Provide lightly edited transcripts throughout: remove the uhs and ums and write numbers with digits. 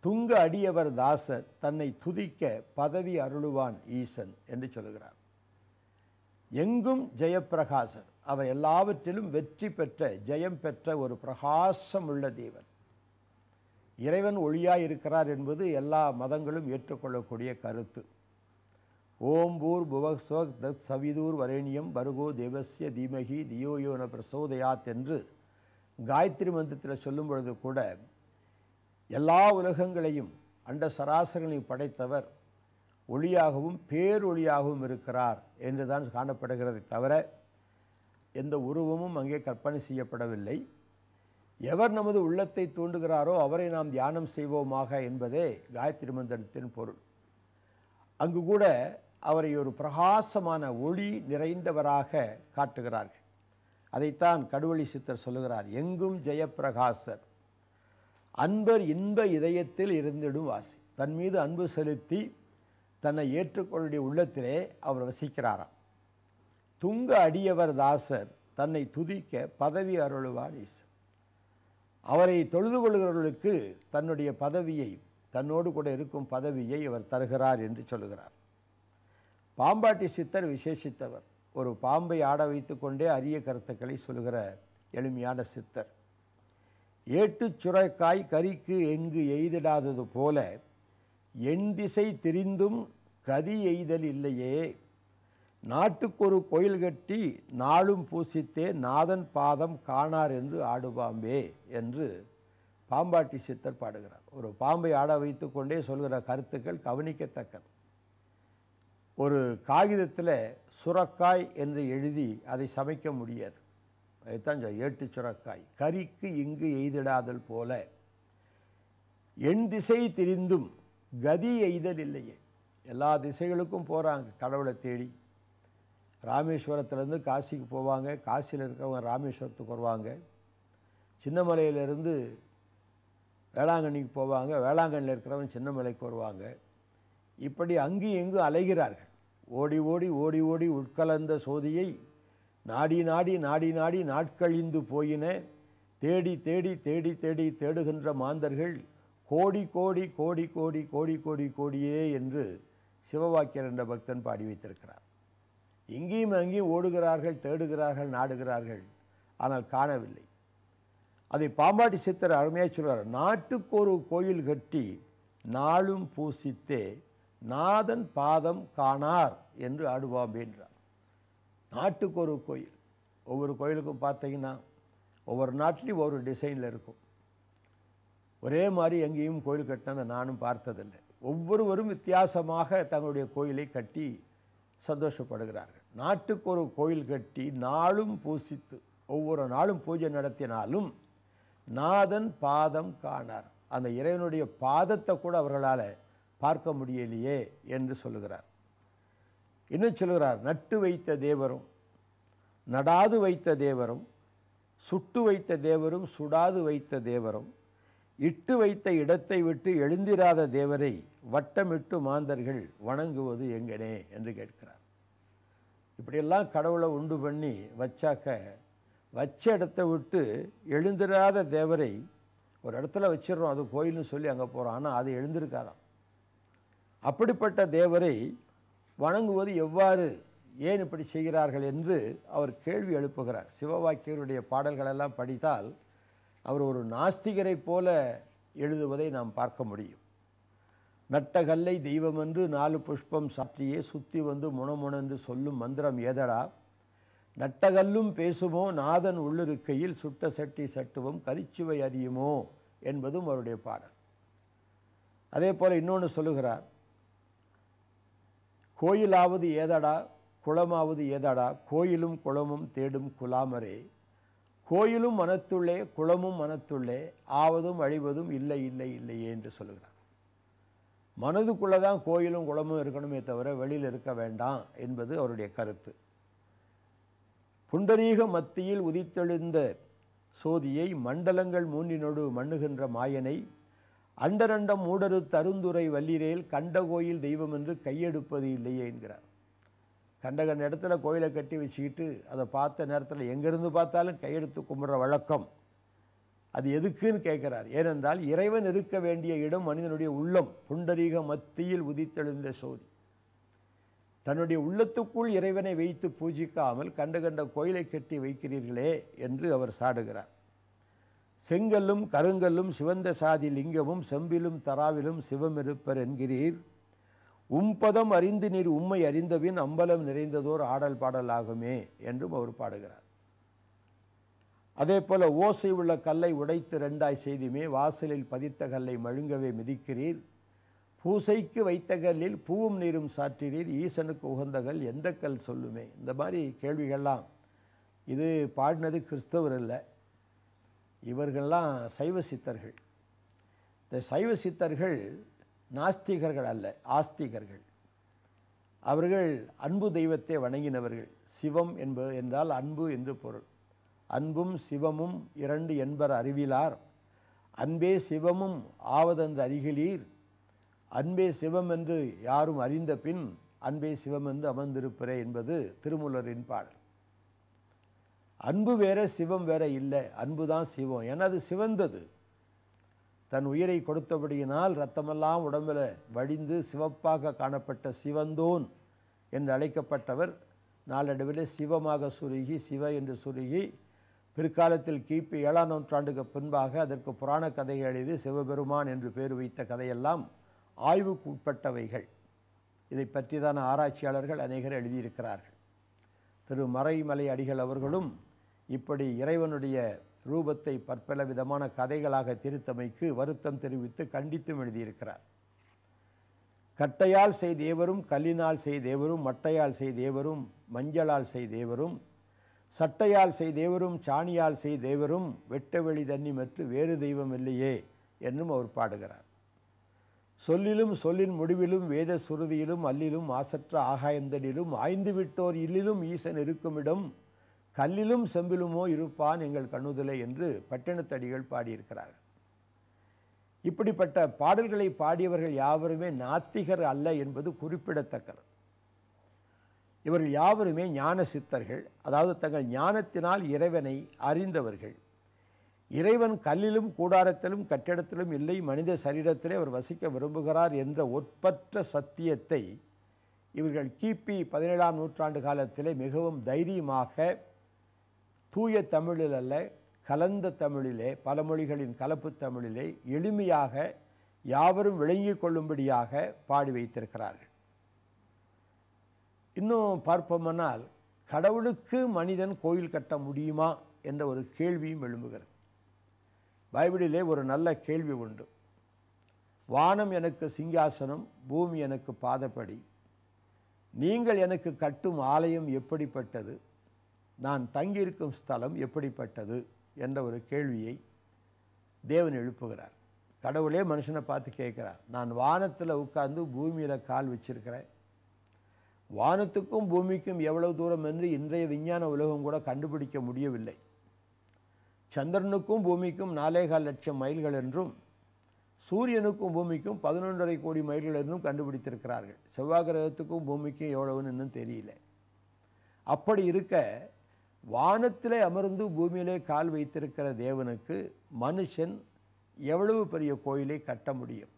துங்க அடியவர் தாசர் தன்னை துதிக்க பதவி அருளுவான் ஈசன் என்று சொல்கிறார். எங்கும் ஜெயப்பிரகாசர், அவர் எல்லாவற்றிலும் வெற்றி பெற்ற ஜெயம் பெற்ற ஒரு பிரகாசம் உள்ள தேவன். இறைவன் ஒளியாய் இருக்கிறார் என்பது எல்லா மதங்களும் ஏற்றுக்கொள்ளக்கூடிய கருத்து. ஓம் பூர் புவஸ்வக் தத் சவிதூர் வரேணியம் பருகோ தேவஸ்ய தீமகி தியோயோன பிரசோதயாத் என்று காயத்ரி மந்திரத்தில் சொல்லும் பொழுது கூட எல்லா உலகங்களையும் அண்ட சராசரங்களையும் படைத்தவர் ஒளியாகவும் பேரொளியாகவும் இருக்கிறார் என்று தான் காணப்படுகிறதை தவிர எந்த உருவமும் அங்கே கற்பனை செய்யப்படவில்லை. எவர் நமது உள்ளத்தை தூண்டுகிறாரோ அவரை நாம் தியானம் செய்வோமாக என்பதே காயத்ரி மந்திரத்தின் பொருள். அங்கு கூட அவரை ஒரு பிரகாசமான ஒளி நிறைந்தவராக காட்டுகிறார்கள். அதைத்தான் கடுவழி சித்தர் சொல்லுகிறார், எங்கும் ஜெயப்பிரகாசர் அன்பர் இன்ப இதயத்தில் இருந்திடும் வாசி. தன் மீது அன்பு செலுத்தி தன்னை ஏற்றுக்கொள்ளுடைய உள்ளத்திலே அவர் வசிக்கிறாராம். துங்க அடியவர் தாசர் தன்னை துதிக்க பதவி அருளுவான் ஈசன். அவரை தொழுது கொள்கிறவர்களுக்கு தன்னுடைய பதவியை, தன்னோடு கூட இருக்கும் பதவியை அவர் தருகிறார் என்று சொல்லுகிறார். பாம்பாட்டி சித்தர் விசேஷித்தவர். ஒரு பாம்பை ஆட வைத்து கொண்டே அரிய கருத்துக்களை சொல்லுகிற எளிமையான சித்தர். ஏட்டுச் சுரைக்காய் கரிக்கு எங்கு எய்திடாதது போல எண் திசை திரிந்தும் கதி எய்தல் இல்லையே, நாட்டுக்கொரு கோயில் கட்டி நாளும் பூசித்தே நாதன் பாதம் காணார் என்று ஆடுபாம்பே என்று பாம்பாட்டி சித்தர் பாடுகிறார். ஒரு பாம்பை ஆட வைத்து கொண்டே சொல்கிற கருத்துக்கள் கவனிக்கத்தக்கது. ஒரு காகிதத்தில் சுரக்காய் என்று எழுதி அதை சமைக்க முடியாது. அதுதான் ஏட்டு சுரக்காய் கரிக்கு இங்கு எய்திடாதல் போல எண் திசை திரிந்தும் கதி எய்தல் இல்லையே. எல்லா திசைகளுக்கும் போகிறாங்க கடவுளை தேடி. ராமேஸ்வரத்துலேருந்து காசிக்கு போவாங்க, காசியில் இருக்கிறவங்க ராமேஸ்வரத்துக்கு வருவாங்க, சின்னமலையிலேருந்து வேளாங்கண்ணிக்கு போவாங்க, வேளாங்கண்ணியில் இருக்கிறவங்க சின்னமலைக்கு வருவாங்க. இப்படி அங்கேயும் எங்கும் அலைகிறார்கள். ஓடி ஓடி ஓடி ஓடி உட்கலந்த சோதியை நாடி நாடி நாடி நாடி நாட்கழிந்து போயின, தேடி தேடி தேடி தேடி தேடுகின்ற மாந்தர்கள் கோடி கோடி கோடி கோடி கோடி கோடி கோடியே என்று சிவவாக்கியர் என்ற பக்தன் பாடி வைத்திருக்கிறார். இங்கேயும் அங்கேயும் ஓடுகிறார்கள், தேடுகிறார்கள், நாடுகிறார்கள், ஆனால் காணவில்லை. அதை பாம்பாட்டி சித்தர் அருமையாக சொல்கிறார். நாட்டுக்கு ஒரு கோயில் கட்டி நாளும் பூசித்தே நாதன் பாதம் காணார் என்று ஆடுவாம்பே என்றார். நாட்டுக்கு ஒரு கோயில். ஒவ்வொரு கோயிலுக்கும் பார்த்தீங்கன்னா ஒவ்வொரு நாட்டிலையும் ஒவ்வொரு டிசைனில் இருக்கும். ஒரே மாதிரி எங்கேயும் கோயில் கட்டினதை நானும் பார்த்ததில்லை. ஒவ்வொருவரும் வித்தியாசமாக தங்களுடைய கோயிலை கட்டி சந்தோஷப்படுகிறார்கள். நாட்டுக்கு ஒரு கோயில் கட்டி நாளும் பூசித்து ஒவ்வொரு நாளும் பூஜை நடத்தினாலும் நாதன் பாதம் காணார், அந்த இறைவனுடைய பாதத்தை கூட அவர்களால் பார்க்க முடியலையே என்று சொல்லுகிறார். இன்னும் சொல்லுகிறார், நட்டு வைத்த தேவரும் நடாது வைத்த தேவரும் சுட்டு வைத்த தேவரும் சுடாது வைத்த தேவரும் இட்டு வைத்த இடத்தை விட்டு எழுந்திராத தேவரை வட்டமிட்டு மாந்தர்கள் வணங்குவது எங்கனே என்று கேட்கிறார். இப்படியெல்லாம் கடவுளை உண்டு பண்ணி வச்சாக்க வச்ச இடத்தை விட்டு எழுந்திராத தேவரை ஒரு இடத்துல வச்சிடறோம், அது கோயில்னு சொல்லி அங்கே போகிறோம், ஆனால் அது எழுந்திருக்காதான். அப்படிப்பட்ட தேவரை வணங்குவது எவ்வாறு, ஏன் இப்படி செய்கிறார்கள் என்று அவர் கேள்வி எழுப்புகிறார். சிவவாக்கியருடைய பாடல்களெல்லாம் படித்தால் அவர் ஒரு நாஸ்திகரை போல எழுதுவதை நாம் பார்க்க முடியும். நட்டகல்லை தெய்வம் என்று 4 புஷ்பம் சாற்றியே சுற்றி வந்து முணமுணன்று சொல்லும் மந்திரம் ஏதடா, நட்டகல்லும் பேசுமோ நாதன் உள்ளிருக்கையில் சுட்ட சட்டி சட்டுவம் கரிச்சுவை அறியுமோ என்பதும் அவருடைய பாடல். அதே போல் இன்னொன்று சொல்லுகிறார், கோயிலாவது ஏதடா குளமாவது ஏதடா, கோயிலும் குளமும் தேடும் குலாமரே, கோயிலும் மனத்துள்ளே குளமும் மனத்துள்ளே ஆவதும் அழிவதும் இல்லை இல்லை இல்லையே என்று சொல்லுகிறார். மனதுக்குள்ளே தான் கோயிலும் குளமும் இருக்கணுமே தவிர வெளியில் இருக்க வேண்டாம் என்பது அவருடைய கருத்து. புண்டரீக மத்தியில் உதித்தெழுந்த சோதியை மண்டலங்கள் மூன்றினோடு மண்ணுகின்ற மாயனை அண்டரண்டம் மூடரு தருந்துரை வல்லிரேல் கண்ட கோயில் தெய்வம் என்று கையெடுப்பது இல்லையே என்கிறார். கண்ட இடத்துல கோயிலை கட்டி வச்சுக்கிட்டு அதை பார்த்த நேரத்தில் எங்கேருந்து பார்த்தாலும் கையெடுத்து கும்பிட்ற வழக்கம் அது எதுக்குன்னு கேட்குறார். ஏனென்றால் இறைவன் இருக்க வேண்டிய இடம் மனிதனுடைய உள்ளம். புண்டரீக மத்தியில் உதித்தெழுந்த சோதி. தன்னுடைய உள்ளத்துக்குள் இறைவனை வைத்து பூஜிக்காமல் கண்ட கண்ட கோயிலை கட்டி வைக்கிறீர்களே என்று அவர் சாடுகிறார். செங்கல்லும் கருங்கல்லும் சிவந்த சாதி லிங்கமும் செம்பிலும் தராவிலும் சிவம் இருப்பர் என்கிறீர். உம்பதம் அறிந்து நீர் உம்மை அறிந்தபின் அம்பலம் நிறைந்ததோர் ஆடல் பாடலாகுமே என்றும் அவர் பாடுகிறார். அதே போல ஓசை உள்ள கல்லை உடைத்து ரெண்டாய் செய்துமே வாசலில் பதித்த கல்லை மழுங்கவே மிதிக்கிறீர். பூசைக்கு வைத்த கல்லில் பூவும் நீரும் சாற்றினீர். ஈசனுக்கு உகந்த கல் எந்த கல் சொல்லுமே. இந்த மாதிரி கேள்விகள்லாம் இது பாடினது கிறிஸ்தவர் இல்லை, இவர்கள்லாம் சைவ சித்தர்கள். இந்த சைவ சித்தர்கள் நாஸ்திகர்கள் அல்ல, ஆஸ்திகர்கள். அவர்கள் அன்பு தெய்வத்தை வணங்கினவர்கள். சிவம் என்றால் அன்பு என்று பொருள். அன்பும் சிவமும் இரண்டு என்பர் அறிவிலார். அன்பே சிவமும் ஆவதென்று அறிகிலீர். அன்பே சிவம் என்று யாரும் அறிந்த பின் அன்பே சிவம் என்று அமர்ந்திருப்பரே என்பது திருமூலரின் பாடல். அன்பு வேற சிவம் வேற இல்லை, அன்பு தான் சிவம். ஏன்னா அது சிவந்தது. தன் உயிரை கொடுத்தபடியினால் இரத்தமெல்லாம் உடம்பில் வடிந்து சிவப்பாக காணப்பட்ட சிவந்தோன் என்று அழைக்கப்பட்டவர் நாளடைவில் சிவமாக சுருகி சிவ என்று சுருகி பிற்காலத்தில் கிபி 7ஆம் நூற்றாண்டுக்கு பின்பாக அதற்கு புராண கதையை எழுதி சிவபெருமான் என்று பேர் வைத்த கதையெல்லாம் ஆய்வுக்கு உட்பட்டவைகள். இதை பற்றிதான ஆராய்ச்சியாளர்கள் அநேகர் எழுதியிருக்கிறார்கள். திரு மறைமலை அடிகள் அவர்களும் இப்படி இறைவனுடைய ரூபத்தை பற்பல விதமான கதைகளாக திருத்தமைக்கு வருத்தம் தெரிவித்து கண்டித்தும் எழுதியிருக்கிறார். கட்டையால் செய்தேவரும் கல்லினால் செய்தேவரும் மட்டையால் செய்தேவரும் மஞ்சளால் செய்தேவரும் சட்டையால் செய்தேவரும் சாணியால் செய்தேவரும் வெட்டவெளி தண்ணி மற்ற வேறு தெய்வம் இல்லையே என்றும் அவர் பாடுகிறார். சொல்லிலும் சொல்லின் முடிவிலும் வேத சுருதியிலும் அல்லிலும் மாசற்ற ஆகாயந்தனிலும் ஆய்ந்து விட்டோர் இல்லிலும் ஈசன் இருக்குமிடம் கல்லிலும் செம்பிலுமோ இருப்பான் எங்கள் கண்ணுதலை என்று பட்டினத்தடிகள் பாடியிருக்கிறார்கள். இப்படிப்பட்ட பாடல்களை பாடியவர்கள் யாவருமே நாத்திகர் அல்ல என்பது குறிப்பிடத்தக்கது. இவர்கள் யாவருமே ஞான சித்தர்கள், அதாவது தங்கள் ஞானத்தினால் இறைவனை அறிந்தவர்கள். இறைவன் கல்லிலும் கூடாரத்திலும் கட்டிடத்திலும் இல்லை, மனித சரீரத்திலே அவர் வசிக்க விரும்புகிறார் என்ற ஒப்பற்ற சத்தியத்தை இவர்கள் கிபி 17ஆம் நூற்றாண்டு காலத்திலே மிகவும் தைரியமாக தூய தமிழில் அல்ல, கலந்த தமிழிலே, பல மொழிகளின் கலப்பு தமிழிலே எளிமையாக யாவரும் விளங்கிக் கொள்ளும்படியாக பாடி வைத்திருக்கிறார்கள். இன்னும் பார்ப்போமானால் கடவுளுக்கு மனிதன் கோயில் கட்ட முடியுமா என்ற ஒரு கேள்வியும் எழும்புகிறது. பைபிளிலே ஒரு நல்ல கேள்வி உண்டு. வானம் எனக்கு சிங்காசனம், பூமி எனக்கு பாதப்படி, நீங்கள் எனக்கு கட்டும் ஆலயம் எப்படிப்பட்டது, நான் தங்கியிருக்கும் ஸ்தலம் எப்படிப்பட்டது என்ற ஒரு கேள்வியை தேவன் எழுப்புகிறார். கடவுளே மனுஷனை பார்த்து கேட்குறார், நான் வானத்தில் உட்கார்ந்து பூமியில் கால் வச்சிருக்கிறேன், வானத்துக்கும் பூமிக்கும் எவ்வளவு தூரம் என்று இன்றைய விஞ்ஞான உலகம் கூட கண்டுபிடிக்க முடியவில்லை. சந்திரனுக்கும் பூமிக்கும் 4.25 லட்சம் மைல்கள் என்றும் சூரியனுக்கும் பூமிக்கும் 11.5 கோடி மைல்கள் என்றும் கண்டுபிடித்திருக்கிறார்கள். செவ்வாய் கிரகத்துக்கும் பூமிக்கும் எவ்வளவுன்னு இன்னும் தெரியல. அப்படி இருக்க வானத்திலே அமர்ந்து பூமியிலே கால் வைத்திருக்கிற தேவனுக்கு மனுஷன் எவ்வளவு பெரிய கோயிலை கட்ட முடியும்?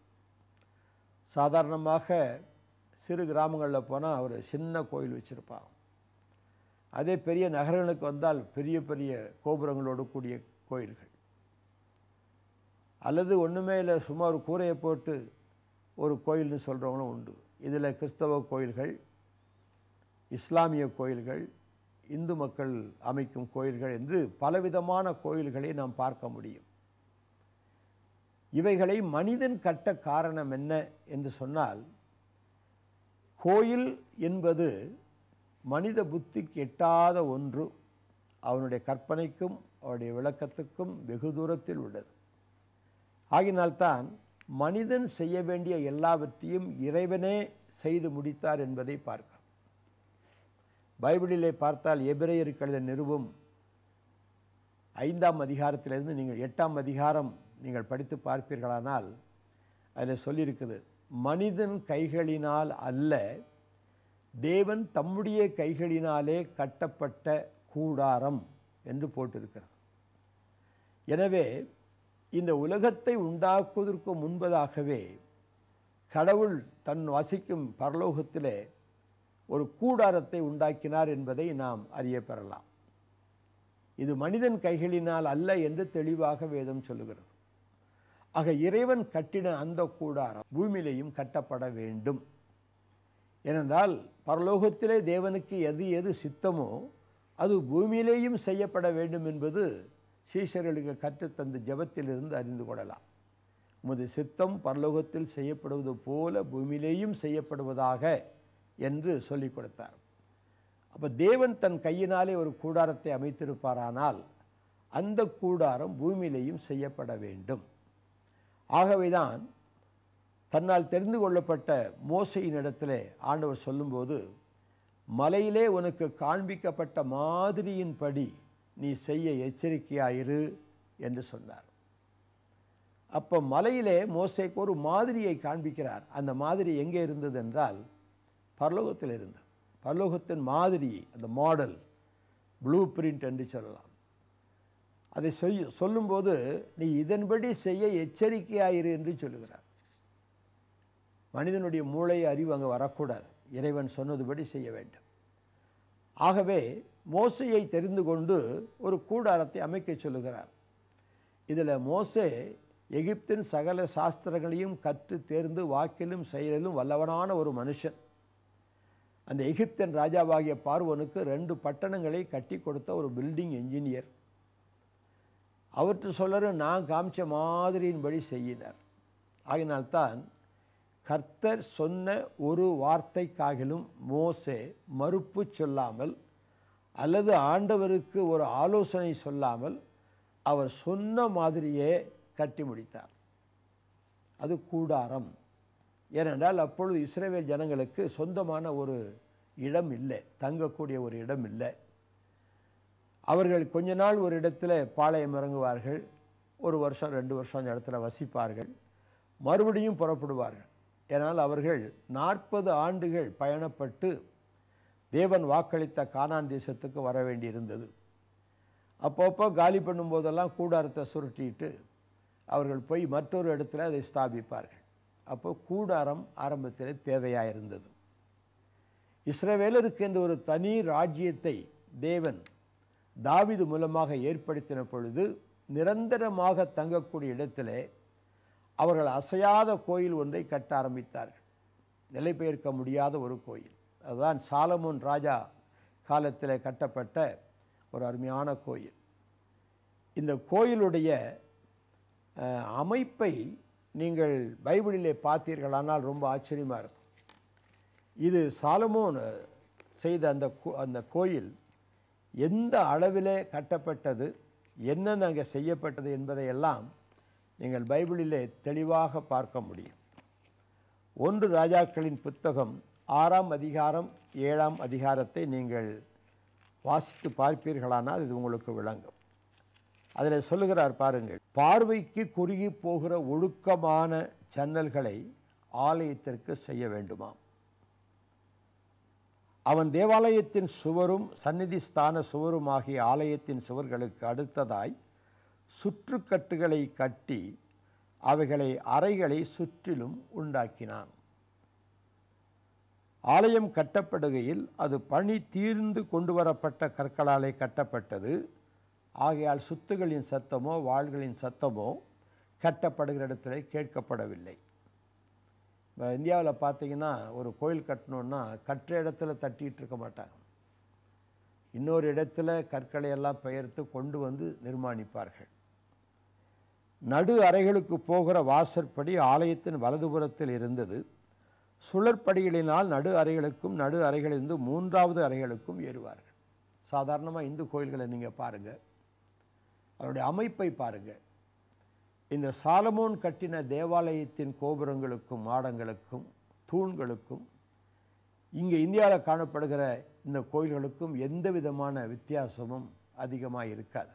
சாதாரணமாக சிறு கிராமங்களில் போனால் ஒரு சின்ன கோயில் வச்சுருப்பான். அதே பெரிய நகரங்களுக்கு வந்தால் பெரிய பெரிய கோபுரங்களோடு கூடிய கோயில்கள், அல்லது ஒன்றுமே இல்லை சும்மா ஒரு கூரையை போட்டு ஒரு கோயில்னு சொல்கிறவங்களும் உண்டு. இதில் கிறிஸ்தவ கோயில்கள், இஸ்லாமிய கோயில்கள், இந்து மக்கள் அமைக்கும் கோயில்கள் என்று பலவிதமான கோயில்களை நாம் பார்க்க முடியும். இவைகளை மனிதன் கட்ட காரணம் என்ன என்று சொன்னால், கோயில் என்பது மனித புத்திக்கு எட்டாத ஒன்று, அவனுடைய கற்பனைக்கும் அவனுடைய விளக்கத்துக்கும் வெகு தூரத்தில் உள்ளது. ஆகினால்தான் மனிதன் செய்ய வேண்டிய எல்லாவற்றையும் இறைவனே செய்து முடித்தார் என்பதை பார்க்கிறோம். பைபிளிலே பார்த்தால் எபிரேயருக்கு எழுதிய நிருபம் 5ஆம் அதிகாரத்திலிருந்து நீங்கள் 8ஆம் அதிகாரம் நீங்கள் படித்து பார்ப்பீர்களானால் அதில் சொல்லியிருக்குது, மனிதன் கைகளினால் அல்ல, தேவன் தம்முடைய கைகளினாலே கட்டப்பட்ட கூடாரம் என்று போட்டிருக்கிறது. எனவே இந்த உலகத்தை உண்டாக்குவதற்கு முன்பதாகவே கடவுள் தன் வசிக்கும் பரலோகத்திலே ஒரு கூடாரத்தை உண்டாக்கினார் என்பதை நாம் அறிய பெறலாம். இது மனிதன் கைகளினால் அல்ல என்று தெளிவாக வேதம் சொல்லுகிறது. ஆக இறைவன் கட்டின அந்த கூடாரம் பூமியிலேயும் கட்டப்பட வேண்டும். ஏனென்றால் பரலோகத்திலே தேவனுக்கு எது எது சித்தமோ அது பூமியிலேயும் செய்யப்பட வேண்டும் என்பது சீஷர்களுக்கு கற்றுத்தந்த ஜெபத்திலிருந்து அறிந்து கொள்ளலாம். உமது சித்தம் பரலோகத்தில் செய்யப்படுவது போல பூமியிலேயும் செய்யப்படுவதாக என்று சொல்லிக் கொடுத்தார். அப்போ தேவன் தன் கையினாலே ஒரு கூடாரத்தை அமைத்திருப்பாரானால் அந்த கூடாரம் பூமியிலேயும் செய்யப்பட வேண்டும். ஆகவேதான் தன்னால் தெரிந்து கொள்ளப்பட்ட மோசையின் இடத்திலே ஆண்டவர் சொல்லும்போது, மலையிலே உனக்கு காண்பிக்கப்பட்ட மாதிரியின்படி நீ செய்ய எச்சரிக்கையாயிரு என்று சொன்னார். அப்போ மலையிலே மோசேக்கு ஒரு மாதிரியை காண்பிக்கிறார். அந்த மாதிரி எங்கே இருந்தது என்றால் பரலோகத்தில் இருந்தது. பரலோகத்தின் மாதிரி, அந்த மாடல், ப்ளூ பிரிண்ட் என்று சொல்லலாம். அதை சொல்லும்போது நீ இதன்படி செய்ய எச்சரிக்கையாயிரு என்று சொல்லுகிறார். மனிதனுடைய மூளை அறிவு அங்கே வரக்கூடாது. இறைவன் சொன்னதுபடி செய்ய வேண்டும். ஆகவே மோசையை தெரிந்து கொண்டு ஒரு கூடாரத்தை அமைக்க சொல்லுகிறார். இதில் மோசே எகிப்தின் சகல சாஸ்திரங்களையும் கற்று தேர்ந்து வாக்கிலும் செயலிலும் வல்லவனான ஒரு மனுஷன். அந்த எகிப்தின் ராஜாவாகிய பார்வோனுக்கு 2 பட்டணங்களை கட்டி கொடுத்த ஒரு பில்டிங் என்ஜினியர். அவற்று சொல்லற நான் காமிச்ச மாதிரியின்படி செய்யினார். ஆகினால்தான் கர்த்தர் சொன்ன ஒரு வார்த்தைக்காகிலும் மோசே மறுப்பு சொல்லாமல் அல்லது ஆண்டவருக்கு ஒரு ஆலோசனை சொல்லாமல் அவர் சொன்ன மாதிரியே கட்டி முடித்தார். அது கூடாரம். ஏனென்றால் அப்பொழுது இஸ்ரவேல் ஜனங்களுக்கு சொந்தமான ஒரு இடம் இல்லை, தங்கக்கூடிய ஒரு இடம் இல்லை. அவர்கள் கொஞ்ச நாள் ஒரு இடத்துல பாளையம் இறங்குவார்கள், 1 வருஷம் 2 வருஷம் அந்த இடத்துல வசிப்பார்கள், மறுபடியும் புறப்படுவார்கள். ஏனால் அவர்கள் 40 ஆண்டுகள் பயணப்பட்டு தேவன் வாக்களித்த கானான் தேசத்துக்கு வர வேண்டியிருந்தது. அப்பப்போ காலி பண்ணும்போதெல்லாம் கூடாரத்தை சுருட்டிட்டு அவர்கள் போய் மற்றொரு இடத்துல அதை ஸ்தாபிப்பார்கள். அப்போ கூடாரம் ஆரம்பத்தில் தேவையாக இருந்தது. இஸ்ரவேலருக்கு என்று ஒரு தனி ராஜ்யத்தை தேவன் தாவீது மூலமாக ஏற்படுத்தின பொழுது நிரந்தரமாக தங்கக்கூடிய இடத்திலே அவர்கள் அசையாத கோயில் ஒன்றை கட்ட ஆரம்பித்தார்கள். நிலை பெயர்க்க முடியாத ஒரு கோயில். அதுதான் சாலமோன் ராஜா காலத்தில் கட்டப்பட்ட ஒரு அருமையான கோயில். இந்த கோயிலுடைய அமைப்பை நீங்கள் பைபிளிலே பார்த்தீர்களானால் ரொம்ப ஆச்சரியமாக இருக்கும். இது சாலமோன் செய்த அந்த கோயில் எந்த அளவிலே கட்டப்பட்டது, என்னென்ன அங்கே செய்யப்பட்டது என்பதையெல்லாம் நீங்கள் பைபிளிலே தெளிவாக பார்க்க முடியும். 1 ராஜாக்களின் புத்தகம் 6ஆம் அதிகாரம் 7ஆம் அதிகாரத்தை நீங்கள் வாசித்து பார்ப்பீர்களானால் இது உங்களுக்கு விளங்கும். அதில் சொல்லுகிறார் பாருங்கள், பார்வைக்கு குறுகி போகிற ஒழுக்கமான ஜன்னல்களை ஆலயத்திற்கு செய்ய வேண்டுமாம். அவன் தேவாலயத்தின் சுவரும் சந்நிதி ஸ்தான சுவரும் ஆகிய ஆலயத்தின் சுவர்களுக்கு அடுத்ததாய் சுற்றுக்கட்டுகளை கட்டி அவைகளை அறைகளை சுற்றிலும் உண்டாக்கினான். ஆலயம் கட்டப்படுகையில் அது பணி தீர்ந்து கொண்டு வரப்பட்ட கற்களாலே கட்டப்பட்டது. ஆகையால் சுத்துகளின் சத்தமோ வாள்களின் சத்தமோ கட்டப்படுகிற இடத்துல கேட்கப்படவில்லை. இப்போ இந்தியாவில் பார்த்தீங்கன்னா ஒரு கோயில் கட்டணுன்னா கற்ற இடத்துல தட்டிகிட்டு இருக்க மாட்டாங்க. இன்னொரு இடத்துல கற்களை எல்லாம் பெயர்த்து கொண்டு வந்து நிர்மாணிப்பார்கள். நடு அறைகளுக்கு போகிற வாசற்படி ஆலயத்தின் வலதுபுறத்தில் இருந்தது. சுழற்படிகளினால் நடு அறைகளுக்கும் நடு அறைகளிலிருந்து 3வது அறைகளுக்கும் ஏறுவார்கள். சாதாரணமாக இந்து கோயில்களை நீங்கள் பாருங்கள், அவருடைய அமைப்பை பாருங்கள். இந்த சாலமோன் கட்டின தேவாலயத்தின் கோபுரங்களுக்கும் மாடங்களுக்கும் தூண்களுக்கும் இங்கே இந்தியாவில் காணப்படுகிற இந்த கோயில்களுக்கும் எந்த விதமான வித்தியாசமும் அதிகமாக இருக்காது.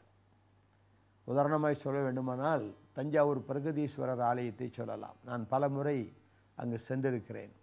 உதாரணமாக சொல்ல வேண்டுமானால் தஞ்சாவூர் பிரகதீஸ்வரர் ஆலயத்தை சொல்லலாம். நான் பல முறை அங்கு சென்றிருக்கிறேன்.